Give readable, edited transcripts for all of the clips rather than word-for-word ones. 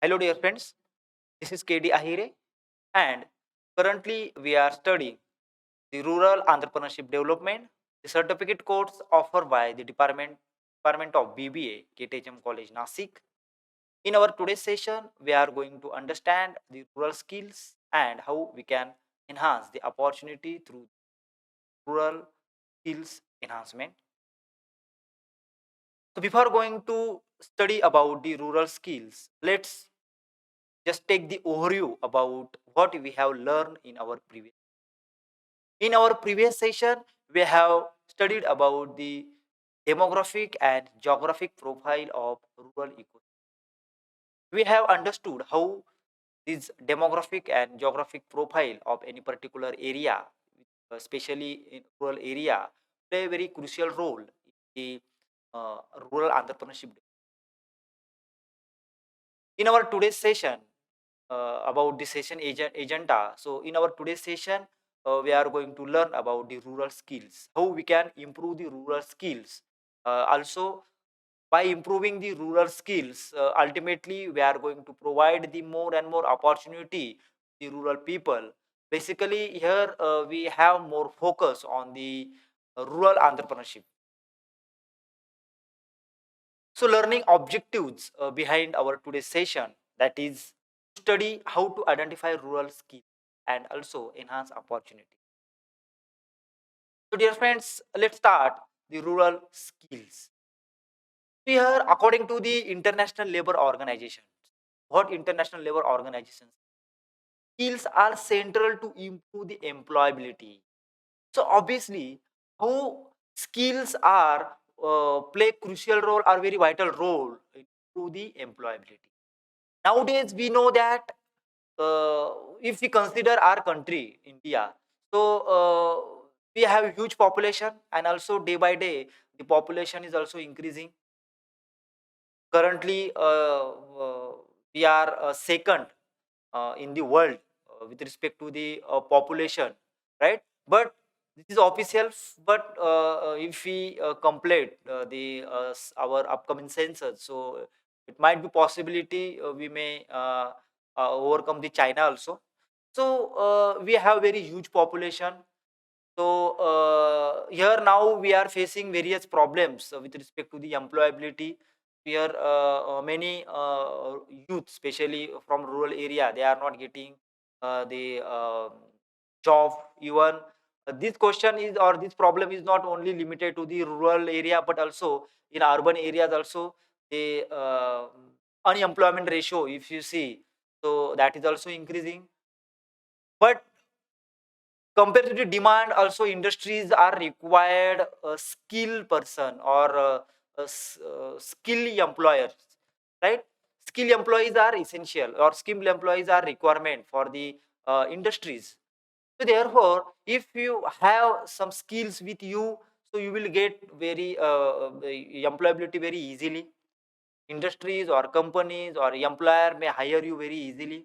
Hello, dear friends. This is KD Ahire, and currently we are studying the Rural Entrepreneurship Development, the certificate course offered by the Department of BBA, KTHM College, Nasik. In our today's session, we are going to understand the rural skills and how we can enhance the opportunity through rural skills enhancement. So, before going to study about the rural skills, let's just take the overview about what we have learned in our previous session. We have studied about the demographic and geographic profile of rural ecosystem. We have understood how this demographic and geographic profile of any particular area, especially in rural area, play a very crucial role in the rural entrepreneurship. In our today's session, about the session agenda. So, in our today's session, we are going to learn about the rural skills, how we can improve the rural skills. Also, by improving the rural skills, ultimately we are going to provide the more and more opportunity to the rural people. Basically, here we have more focus on the rural entrepreneurship. So, learning objectives behind our today's session, that is study how to identify rural skills and also enhance opportunity. So, dear friends, let's start the rural skills. Here, according to the International Labour Organization, what International Labour Organization, skills are central to improve the employability. So, obviously, how skills are play crucial role or very vital role to the employability. Nowadays, we know that if we consider our country, India, so we have a huge population, and also day by day, the population is also increasing. Currently, we are second in the world with respect to the population, right? But this is official. But if we complete our upcoming census, so it might be possibility we may overcome the China also. So we have very huge population. So here now we are facing various problems with respect to the employability. Here many youth, especially from rural area, they are not getting the job. Even this question is, or this problem is not only limited to the rural area, but also in urban areas also. The unemployment ratio, if you see, so that is also increasing. But compared to the demand, also industries are required a skilled person or skill employers, right? Skill employees are essential, or skilled employees are requirement for the industries. So therefore, if you have some skills with you, so you will get very employability very easily. Industries or companies or employer may hire you very easily.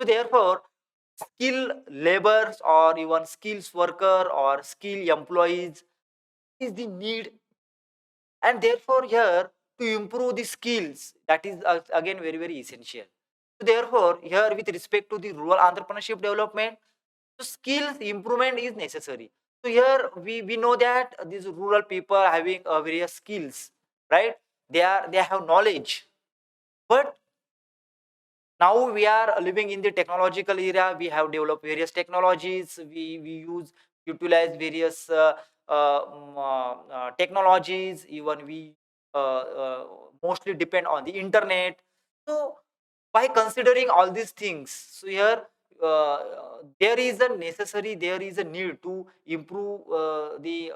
So therefore, skilled laborers or even skills worker or skill employees is the need. And therefore here, to improve the skills, that is again very very essential. So therefore here, with respect to the rural entrepreneurship development, so skills improvement is necessary. So here we know that these rural people having various skills, right? They have knowledge. But now we are living in the technological era. We have developed various technologies. We utilize various technologies. Even we mostly depend on the internet. So by considering all these things, so here uh, there is a need to improve the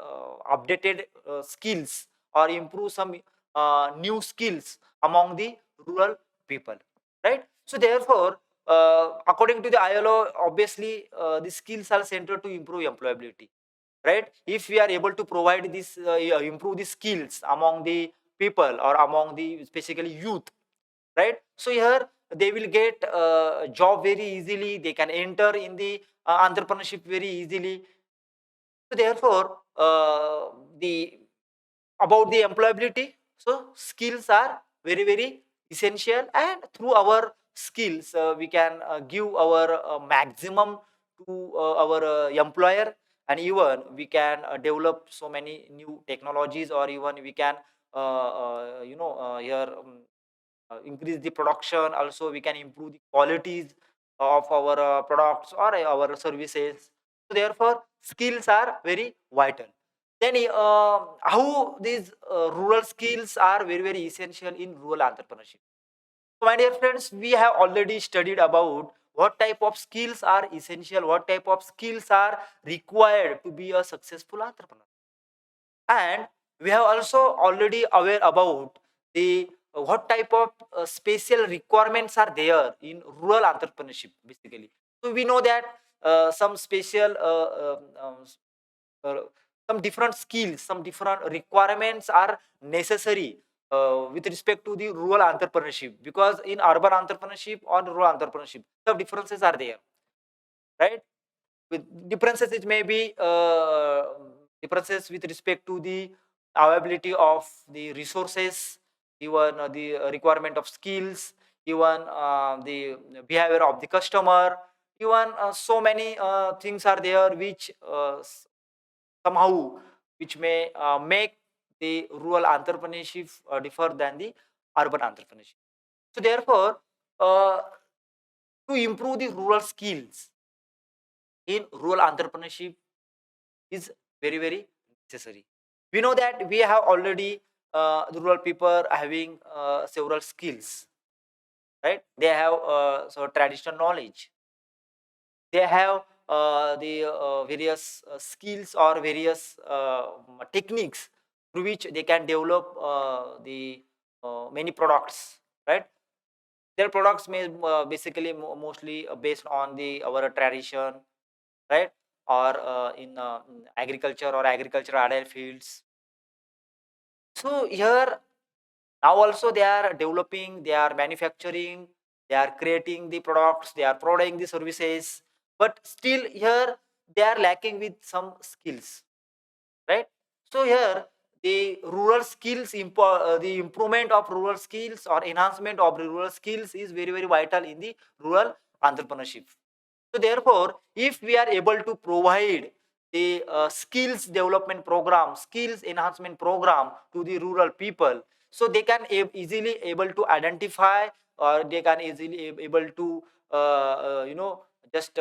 updated skills, or improve some new skills among the rural people, right? So therefore, according to the ILO, obviously the skills are central to improve employability, right? If we are able to provide this, improve the skills among the people, or among the basically youth, right? So here they will get a job very easily. They can enter in the entrepreneurship very easily. So therefore, the about the employability, so skills are very very essential, and through our skills we can give our maximum to our employer, and even we can develop so many new technologies, or even we can here increase the production. Also we can improve the qualities of our products or our services. So therefore skills are very vital. Then how these rural skills are very very essential in rural entrepreneurship. So my dear friends, we have already studied about what type of skills are essential, what type of skills are required to be a successful entrepreneur. And we have also already aware about the what type of special requirements are there in rural entrepreneurship basically. So we know that some special uh, some different skills, some different requirements are necessary with respect to the rural entrepreneurship, because in urban entrepreneurship or rural entrepreneurship some differences are there, right? With differences, it may be differences with respect to the availability of the resources, even the requirement of skills, even the behavior of the customer, even so many things are there which somehow which may make the rural entrepreneurship differ than the urban entrepreneurship. So therefore, uh, to improve the rural skills in rural entrepreneurship is very very necessary. We know that we have already the rural people having several skills, right? They have so traditional knowledge, they have the various skills or various techniques through which they can develop the many products, right? Their products may basically mostly based on the our tradition, right? Or in agriculture or agriculture allied fields. So here now also they are developing, they are manufacturing, they are creating the products, they are providing the services, but still here they are lacking with some skills, right? So here the rural skills, the improvement of rural skills or enhancement of rural skills is very very vital in the rural entrepreneurship. So therefore, if we are able to provide the skills development program, skills enhancement program to the rural people, so they can easily able to identify, or they can easily able to just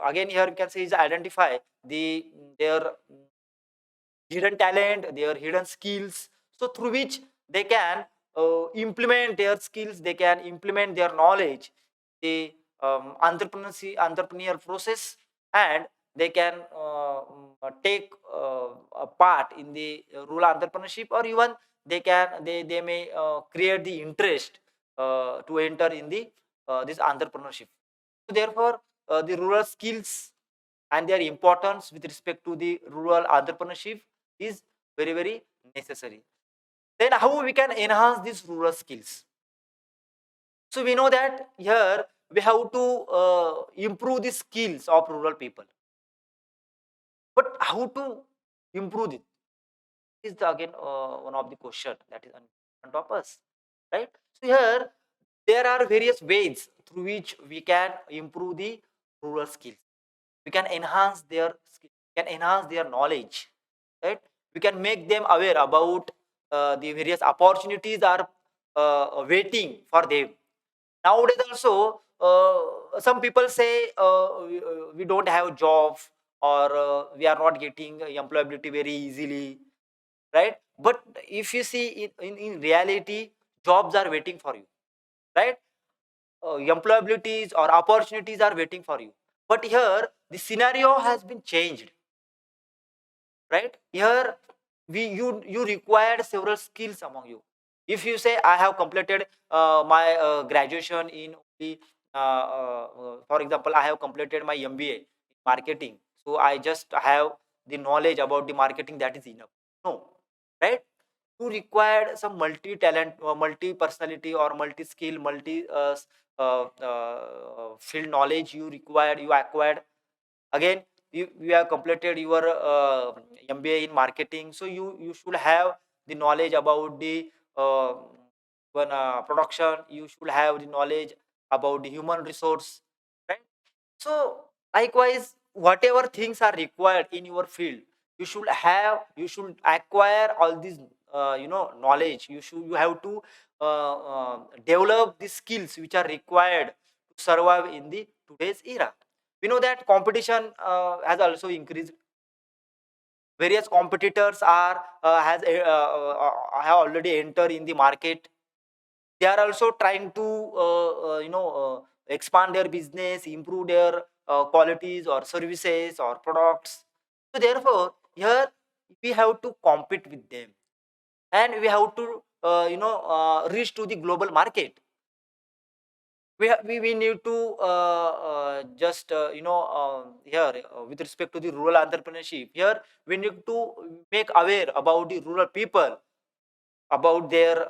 again here we can say is identify the their hidden talent, their hidden skills, so through which they can implement their skills, they can implement their knowledge, the entrepreneur process, and they can take a part in the rural entrepreneurship, or even they may create the interest to enter in the this entrepreneurship. So therefore, the rural skills and their importance with respect to the rural entrepreneurship is very very necessary. Then how we can enhance these rural skills? So we know that here we have to improve the skills of rural people, but how to improve it is again one of the question that is on front of us, right? So here there are various ways through which we can improve the rural skills. We can enhance their skill, can enhance their knowledge, right? We can make them aware about the various opportunities are waiting for them. Nowadays also some people say we don't have job, or we are not getting employability very easily, right? But if you see in reality, jobs are waiting for you, right? Employabilities or opportunities are waiting for you. But here the scenario has been changed, right? Here you required several skills among you. If you say I have completed my graduation in only for example I have completed my MBA in marketing, so I just have the knowledge about the marketing, that is enough. No, right? You required some multi talent, multi personality, or multi skill, multi field knowledge you required, you acquired. Again, you have completed your MBA in marketing, so you should have the knowledge about the even production. You should have the knowledge about the human resource, right? So likewise, whatever things are required in your field, you should acquire all these knowledge. You have to develop the skills which are required to survive in the today's era. We know that competition has also increased. Various competitors are have already entered in the market. They are also trying to expand their business, improve their qualities or services or products. So therefore here we have to compete with them, and we have to reach to the global market. We need to just here with respect to the rural entrepreneurship, here we need to make aware about the rural people, about their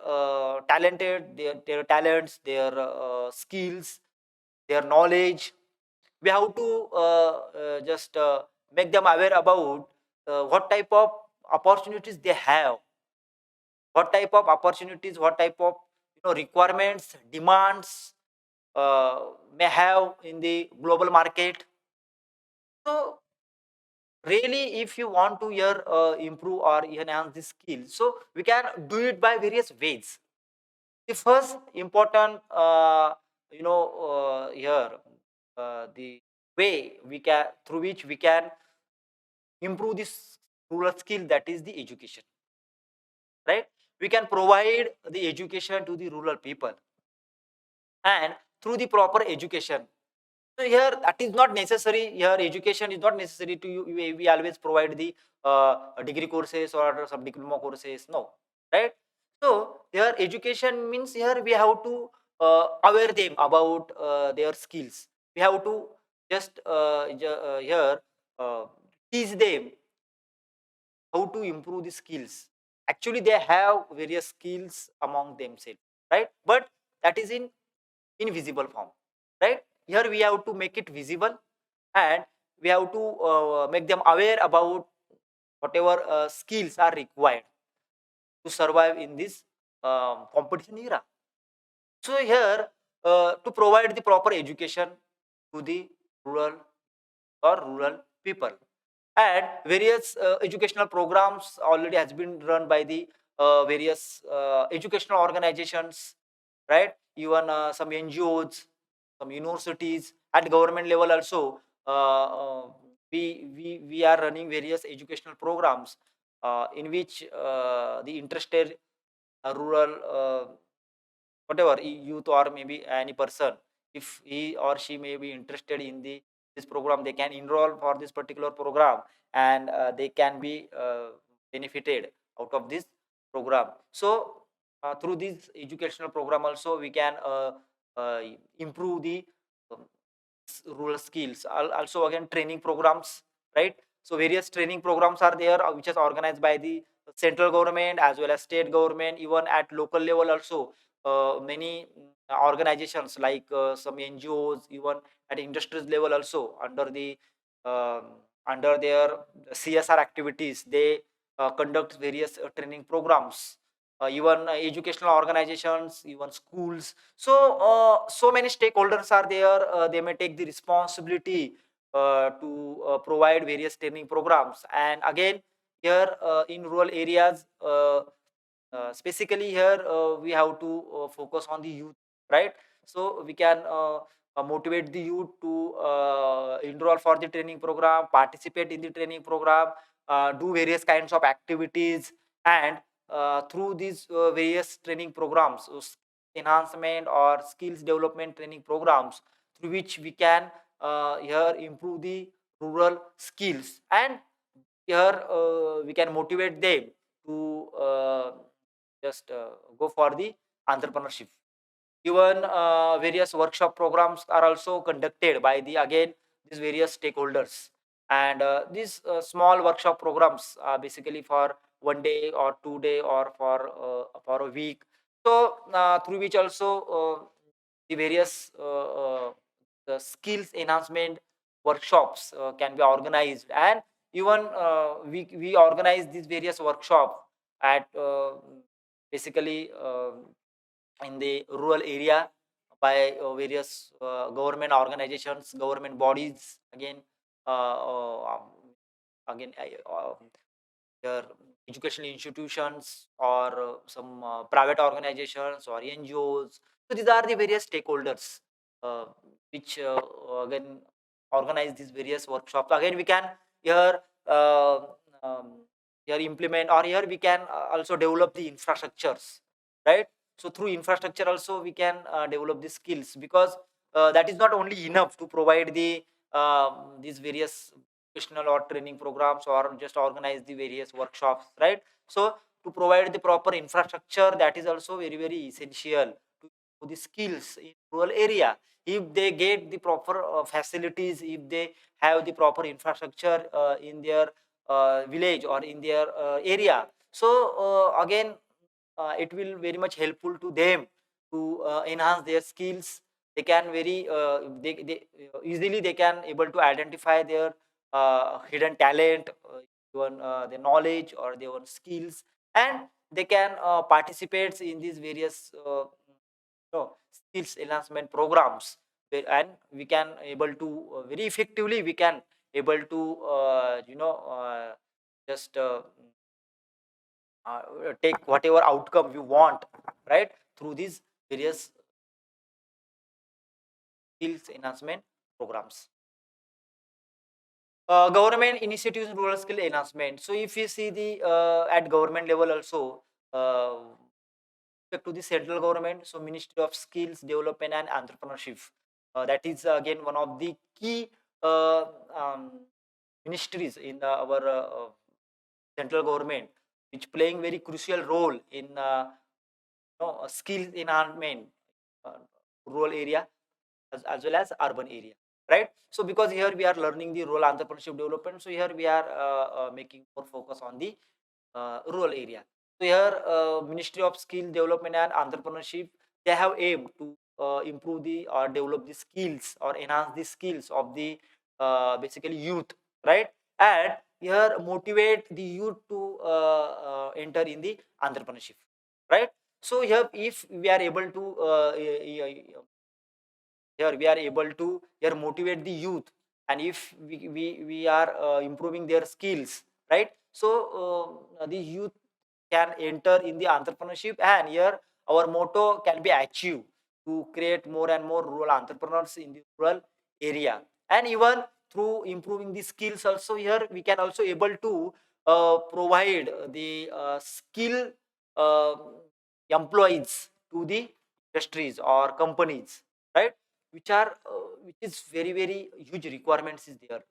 their talents, their skills, their knowledge. We have to just make them aware about what type of opportunities they have, what type of opportunities, what type of requirements, demands may have in the global market. So really, if you want to here improve or enhance the skills, so we can do it by various ways. The first important here the way we can, through which we can improve this rural skill, that is the education, right? We can provide the education to the rural people, and through the proper education. So here that is not necessary. Here education is not necessary to you. We always provide the degree courses or some diploma courses. No, right? So here education means here we have to aware them about their skills. We have to just here teach them how to improve the skills. Actually, they have various skills among themselves, right? But that is in invisible form, right? Here we have to make it visible, and we have to make them aware about whatever skills are required to survive in this competition era. So here to provide the proper education to the rural or rural people, and various educational programs already has been run by the various educational organizations, right? Even some NGOs, some universities at government level also. We are running various educational programs in which the interested rural whatever youth or maybe any person, if he or she may be interested in the this program, they can enroll for this particular program, and they can be benefited out of this program. So through this educational program also we can uh, improve the um, rural skills. Also again training programs, right? So various training programs are there which is organized by the central government as well as state government, even at local level also. Many organizations like some NGOs, even at industries level also, under the under their CSR activities, they conduct various training programs. Even educational organizations, even schools. So so many stakeholders are there. They may take the responsibility to provide various training programs. And again, here in rural areas, specifically here we have to focus on the youth, right? So we can motivate the youth to enroll for the training program, participate in the training program, do various kinds of activities, and through these various training programs, so enhancement or skills development training programs, through which we can here improve the rural skills, and here we can motivate them to just go for the entrepreneurship. Even various workshop programs are also conducted by the again these various stakeholders, and these small workshop programs are basically for 1 day or 2 day or for a week. So through which also the various the skills enhancement workshops can be organized, and even we organize these various workshops at basically in the rural area by various government organizations, government bodies, again, again, their educational institutions, or some private organizations or NGOs. So these are the various stakeholders uh, which again organize these various workshops. Again, we can here uh, um, here implement, or here we can also develop the infrastructures, right? So through infrastructure also we can develop the skills, because that is not only enough to provide the these various educational or training programs, or just organize the various workshops, right? So to provide the proper infrastructure, that is also very very essential to the skills in rural area. If they get the proper facilities, if they have the proper infrastructure in their village or in their area, so again it will very much helpful to them to enhance their skills. They can very they easily they can able to identify their hidden talent, even their knowledge or their own skills, and they can participate in these various skills enhancement programs. And we can able to very effectively we can able to just take whatever outcome we want, right, through these various skills enhancement programs. Government initiatives in rural skill enhancement. So if you see the at government level also, uh, to the central government, so Ministry of Skills Development and Entrepreneurship, that is again one of the key uh, um, ministries in our central government, which playing very crucial role in skill enhancement, uh, rural area as well as urban area, right? So because here we are learning the rural entrepreneurship development, so here we are making more focus on the rural area. So here Ministry of Skill Development and Entrepreneurship, they have aimed to improve the or develop the skills or enhance the skills of the basically youth, right? And here motivate the youth to enter in the entrepreneurship, right? So here if we are able to here we are able to here motivate the youth, and if we are improving their skills, right? So the youth can enter in the entrepreneurship, and here our motto can be achieved to create more and more rural entrepreneurs in the rural area. And even through improving the skills also, here we can also able to provide the skill uh, employees to the industries or companies, right? Which are which is very very huge requirements is there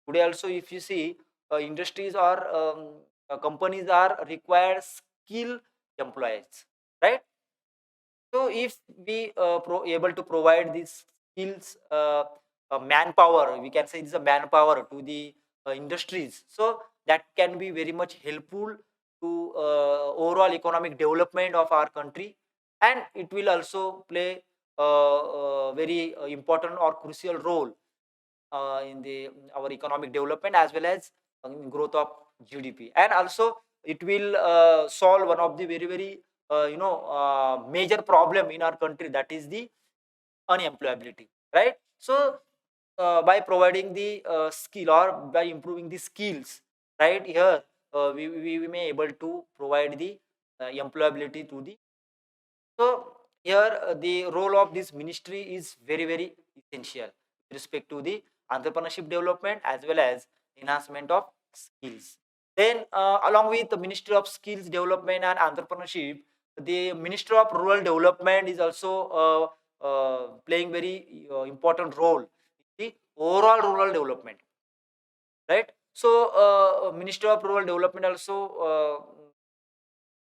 today also. If you see industries or companies are require skill employees, right? So if we able to provide these skills manpower, we can say this is a manpower to the industries, so that can be very much helpful to overall economic development of our country. And it will also play very important or crucial role in the our economic development as well as in growth of GDP. And also it will solve one of the very very major problem in our country, that is the unemployability, right? So by providing the skill or by improving the skills, right, here we may able to provide the employability to the. So here the role of this ministry is very very essential with respect to the entrepreneurship development as well as enhancement of skills. Then along with the Ministry of Skills Development and Entrepreneurship, the Ministry of Rural Development is also playing very important role in the overall rural development, right? So Ministry of Rural Development also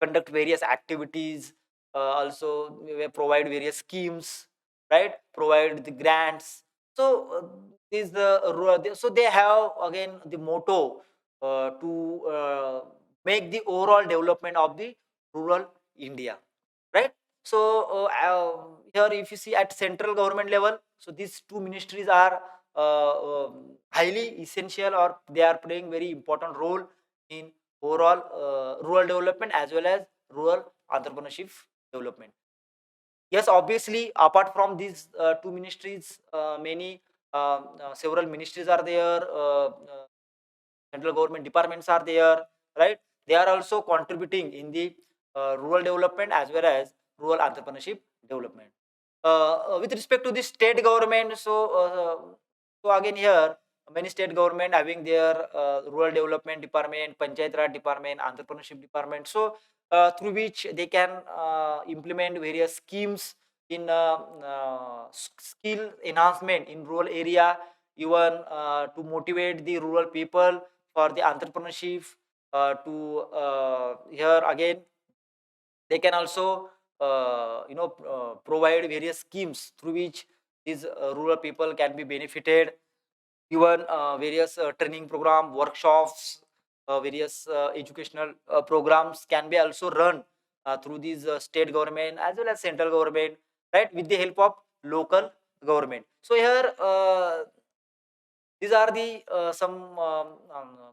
conduct various activities, also we will provide various schemes, right, provide the grants. So is the so they have again the motto to make the overall development of the rural India, right? So here if you see at central government level, so these two ministries are highly essential, or they are playing very important role in overall rural development as well as rural entrepreneurship development. Yes, obviously, apart from these two ministries, many several ministries are there. Central government departments are there, right? They are also contributing in the rural development as well as rural entrepreneurship development. With respect to the state government, so again here many state government having their rural development department, panchayat raj department, entrepreneurship department. So through which they can implement various schemes in skill enhancement in rural area, even to motivate the rural people for the entrepreneurship. To here again they can also provide various schemes through which these rural people can be benefited. Even various training program, workshops, various educational programs can be also run through these state government as well as central government, right, with the help of local government. So here these are the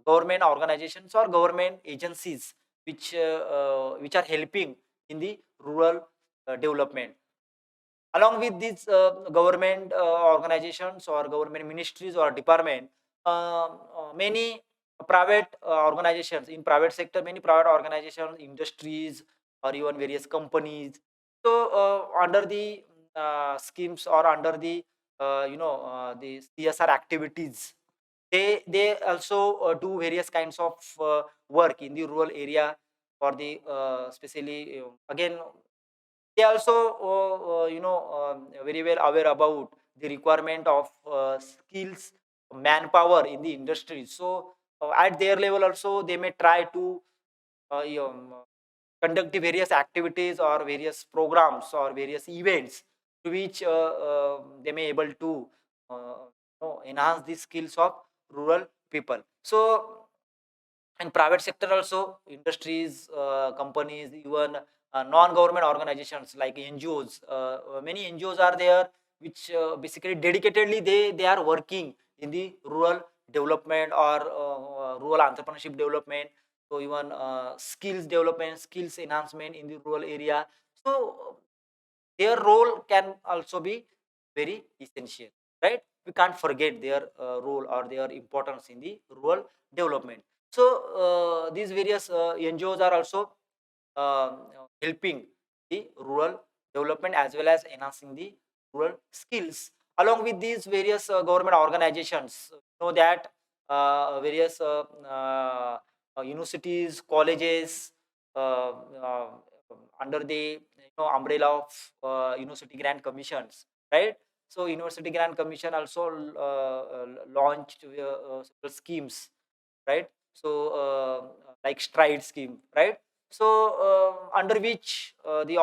government organizations or government agencies which are helping in the rural development. Along with these government organizations or government ministries or department, many private organizations in private sector, many private organizations, industries, or even various companies. So under the schemes or under the the CSR activities, they also do various kinds of work in the rural area for the especially again they also very well aware about the requirement of skills, manpower in the industry. So at their level also they may try to uh, um, conduct the various activities or various programs or various events to which they may able to enhance the skills of rural people. So in private sector also, industries, companies, even non-government organizations like NGOs, many NGOs are there which basically dedicatedly they are working in the rural development or rural entrepreneurship development. So even skills development, skills enhancement in the rural area. So their role can also be very essential, right? We can't forget their role or their importance in the rural development. So these various NGOs are also uh, helping the rural development as well as enhancing the rural skills. Along with these various government organizations, you know that various universities, colleges, uh, under the umbrella of university grant commissions, right? So university grant commission also launched several schemes, right? So like stride scheme, right? So under which the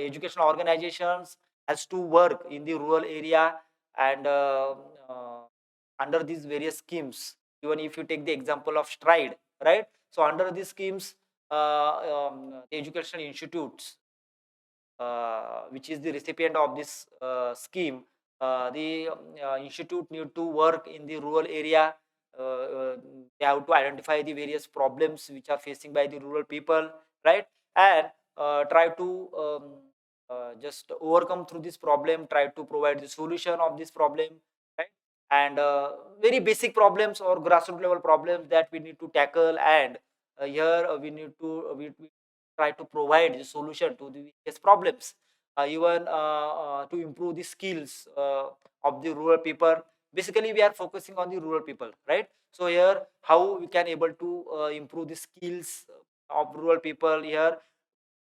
educational organizations has to work in the rural area and under these various schemes. Even if you take the example of stride, right? So under these schemes, the educational institutes which is the recipient of this scheme, the institute need to work in the rural area. They have to identify the various problems which are facing by the rural people, right? And try to just overcome through this problem, try to provide the solution of this problem, right? And very basic problems or grassroots level problems that we need to tackle. And here we need to we try to provide the solution to the various problems, even to improve the skills of the rural people. Basically we are focusing on the rural people, right? So here how we can able to improve the skills of rural people here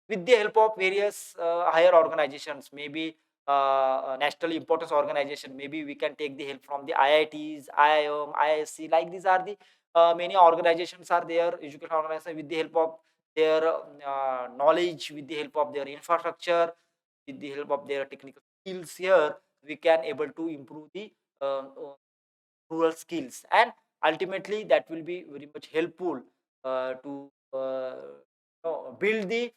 with the help of various higher organizations, maybe national importance organization. Maybe we can take the help from the IITs, IIM, ISC. Like these are the many organizations are there, education organizations, with the help of their knowledge, with the help of their infrastructure, with the help of their technical skills. Here we can able to improve the rural skills, and ultimately that will be very much helpful to build the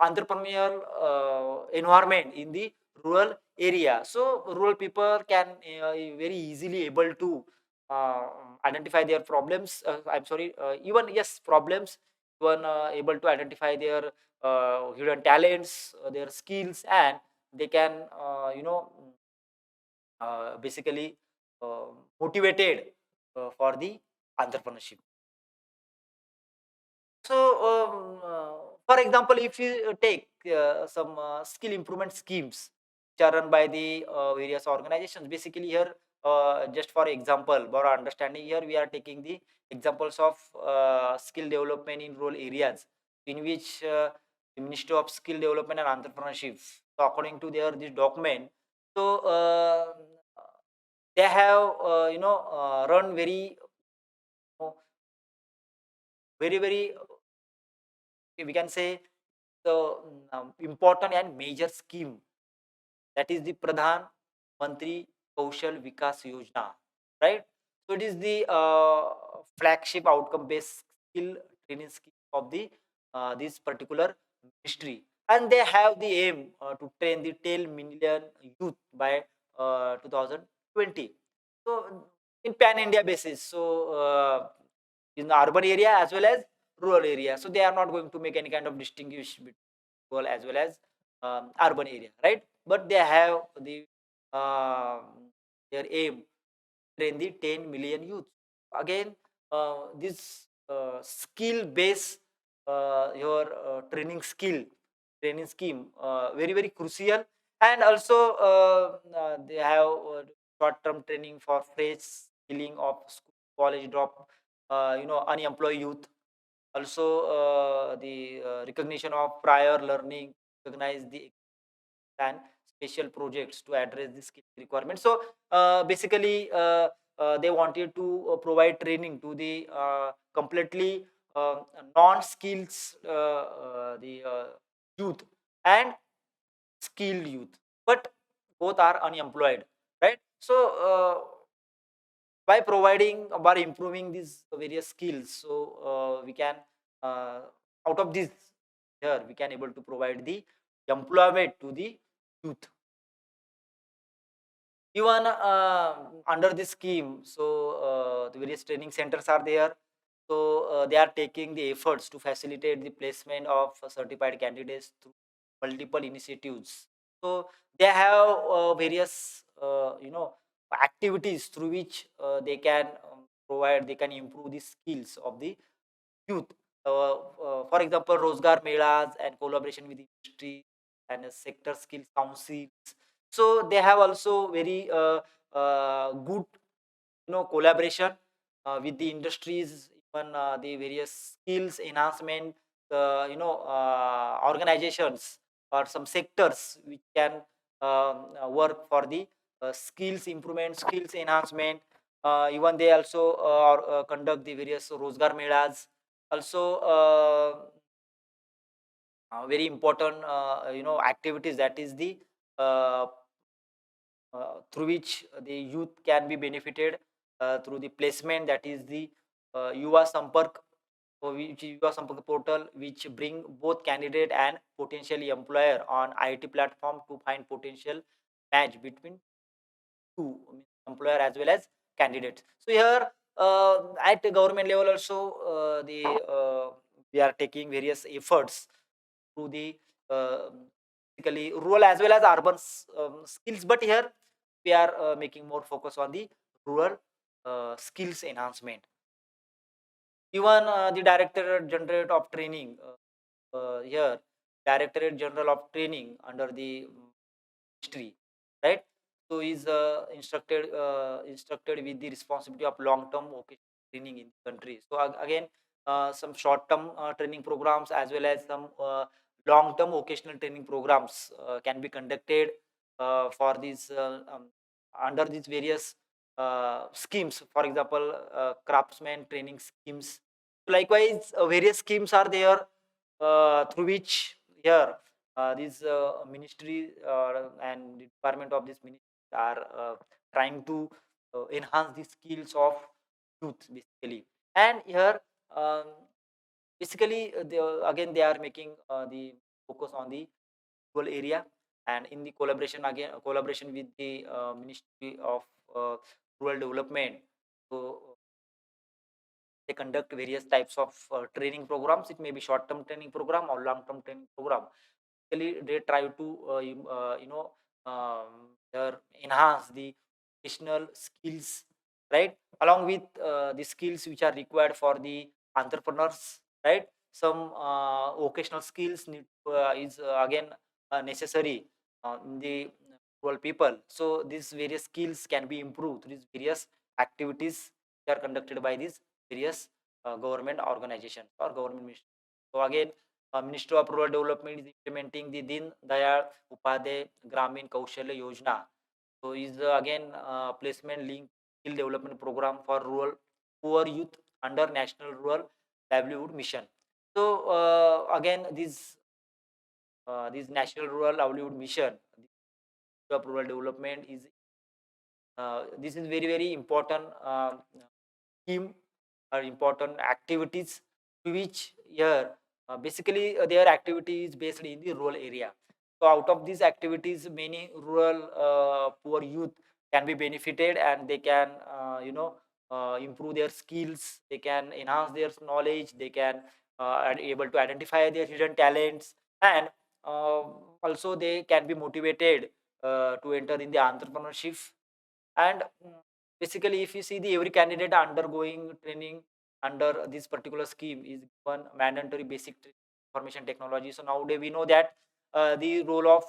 entrepreneurial environment in the rural area. So rural people can very easily able to uh, identify their problems. I'm sorry, even yes problems, even able to identify their hidden talents, their skills, and they can basically motivated for the entrepreneurship. So, for example, if you take some skill improvement schemes which are run by the various organizations, basically here, just for example, for our understanding here, we are taking the examples of skill development in rural areas, in which the Ministry of Skill Development and Entrepreneurship, so according to their this document, so they have run uh, very we can say the important and major scheme, that is the Pradhan Mantri Kaushal Vikas Yojana, right? So it is the flagship outcome-based skill training scheme of the this particular ministry, and they have the aim to train the 10 million youth by 2020. So in pan India basis, so in the urban area as well as rural area, so they are not going to make any kind of distinguish between rural as well as urban area, right? But they have the their aim train the 10 million youth. Again, this skill based your training scheme, very crucial. And also they have short term training for fresh skilling of school, college drop, unemployed youth. Also the recognition of prior learning, recognize the and special projects to address the skill requirements. So basically they wanted to provide training to the completely non-skills the youth and skilled youth, but both are unemployed, right? So by improving these various skills, so we can uh, out of this here we can able to provide the employment to the youth. Even under this scheme, so the various training centers are there. So they are taking the efforts to facilitate the placement of certified candidates through multiple initiatives. So they have various activities through which they can they can improve the skills of the youth. For example, Rozgar Melas and collaboration with industry and sector skills councils. So they have also very good collaboration with the industries, even the various skills enhancement organizations or some sectors which can work for the skills improvement, skills enhancement. Even they also conduct the various Rozgar Melas. Also very important activities, that is the uh, through which the youth can be benefited through the placement, that is the Yuva Sampark, which is Yuva Sampark portal, which bring both candidate and potential employer on IT platform to find potential match between two, I mean, employer as well as candidates. So here at the government level also the we are taking various efforts to the uh, basically rural as well as urban skills, but here we are making more focus on the rural skills enhancement. Even the Directorate General of Training here, Directorate General of Training under the ministry, right? So is instructed with the responsibility of long term vocational training in the country. So again, some short term training programs as well as some long term vocational training programs can be conducted for these under these various schemes. For example, craftsman training schemes. Likewise, various schemes are there through which here this ministry and the department of this ministry are trying to enhance the skills of youth basically. And here um, basically again they are making the focus on the rural area, and in the collaboration with the Ministry of uh, Rural Development. So they conduct various types of training programs. It may be short term training program or long term training program. basically they try to enhance the additional skills, right, along with the skills which are required for the entrepreneurs, right. Some vocational skills is again necessary in the rural people. So these various skills can be improved through these various activities that are conducted by these various government organizations or government ministries. So again, Ministry of Rural Development is implementing the Din Dayal Upadhyay Gramin Kaushalya Yojana. So is again placement linked skill development program for rural poor youth under National Rural Livelihood Mission. So again, this National Rural Livelihood Mission of Rural Development is this is very important scheme or important activities to which here basically their activity is based in the rural area. So out of these activities, many rural poor youth can be benefited, and they can improve their skills, they can enhance their knowledge, they can are able to identify their hidden talents, and uh, also they can be motivated to enter in the entrepreneurship. And basically, if you see the every candidate undergoing training under this particular scheme is given mandatory basic information technology. So nowadays we know that the role of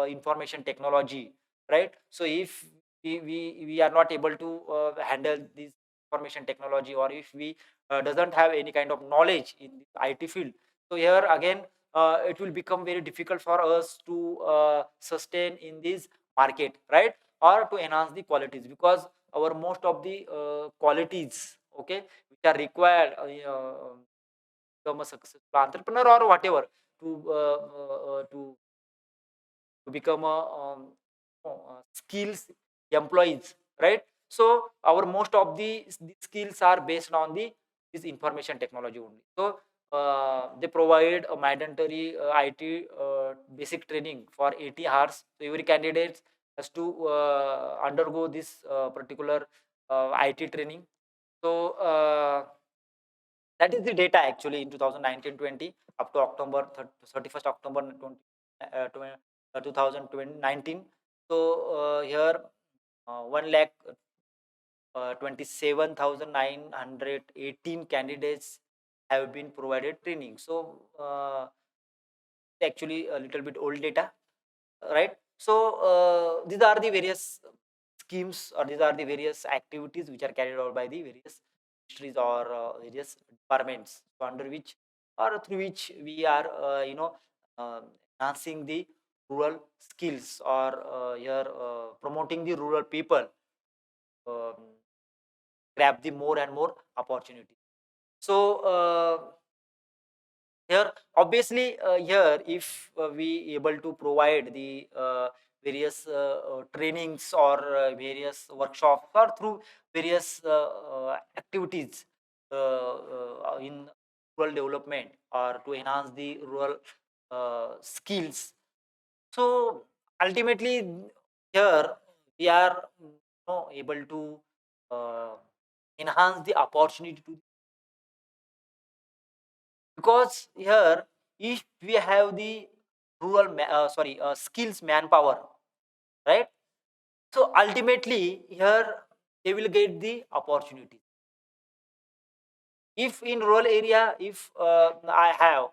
information technology, right? So if we are not able to handle this information technology, or if we doesn't have any kind of knowledge in the IT field, so here again it will become very difficult for us to sustain in this market, right? Or to enhance the qualities, because our most of the qualities, okay, which are required become a successful entrepreneur or whatever, to to become a skills employees, right? So our most of the skills are based on the this information technology only. So they provide a mandatory IT basic training for 80 hours. So every candidate has to undergo this particular IT training. So that is the data actually in 2019-20 up to October 31st October 2019. So here 1 lakh 27,918 candidates have been provided training. So actually a little bit old data, right? So these are the various schemes, or these are the various activities which are carried out by the various ministries or various departments, so under which or through which we are uh, enhancing the rural skills, or here promoting the rural people um, grab the more and more opportunity. So here obviously here if we able to provide the various trainings or various workshops, or through various activities in rural development, or to enhance the rural skills. So ultimately here we are able to uh, enhance the opportunity to, because here if we have the skills manpower, right? So ultimately here they will get the opportunity. If in rural area, if uh, I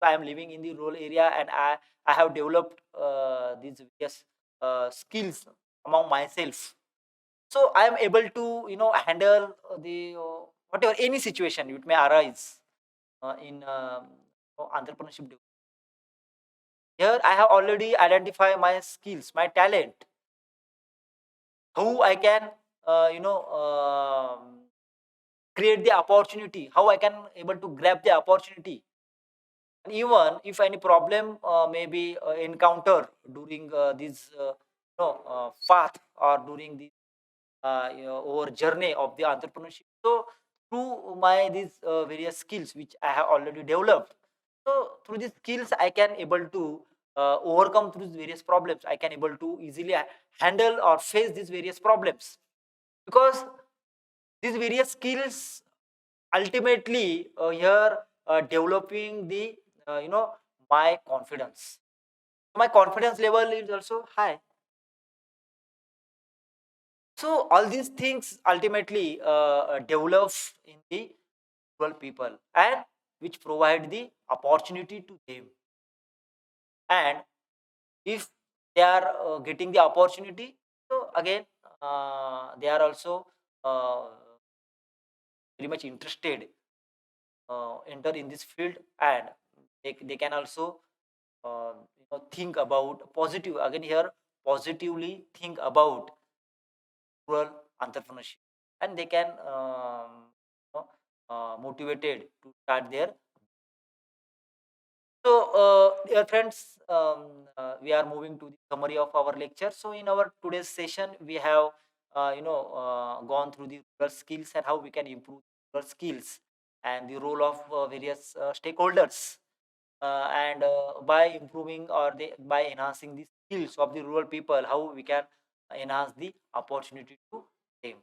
am living in the rural area, and I have developed these various skills among myself, so I am able to handle the whatever any situation it may arise in entrepreneurship. Here I have already identified my skills, my talent, how I can create the opportunity, how I can able to grab the opportunity. And even if any problem may be encountered during this path, or during the over journey of the entrepreneurship, so through my these various skills which I have already developed, so through these skills I can able to overcome through these various problems. I can able to easily handle or face these various problems, because these various skills ultimately here developing the my confidence. My confidence level is also high. So all these things ultimately develop in the rural people, and which provide the opportunity to them. And if they are getting the opportunity, so again they are also uh, very much interested enter in this field, and they can also think about positive, again here, positively think about rural entrepreneurship, and they can you know, motivated to start their. So, dear friends, we are moving to the summary of our lecture. So, in our today's session, we have, gone through the rural skills and how we can improve rural skills, and the role of various stakeholders, and by improving or by enhancing the skills of the rural people, how we can enhance the opportunity to them.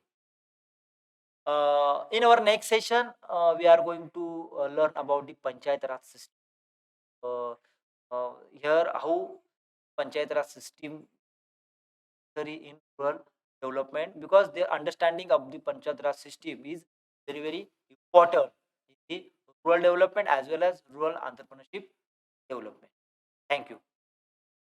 In our next session, we are going to learn about the Panchayat Raj system. Uh, Here, how Panchayat Raj system in rural development, because their understanding of the Panchayat Raj system is very, very important in the rural development as well as rural entrepreneurship development. Thank you.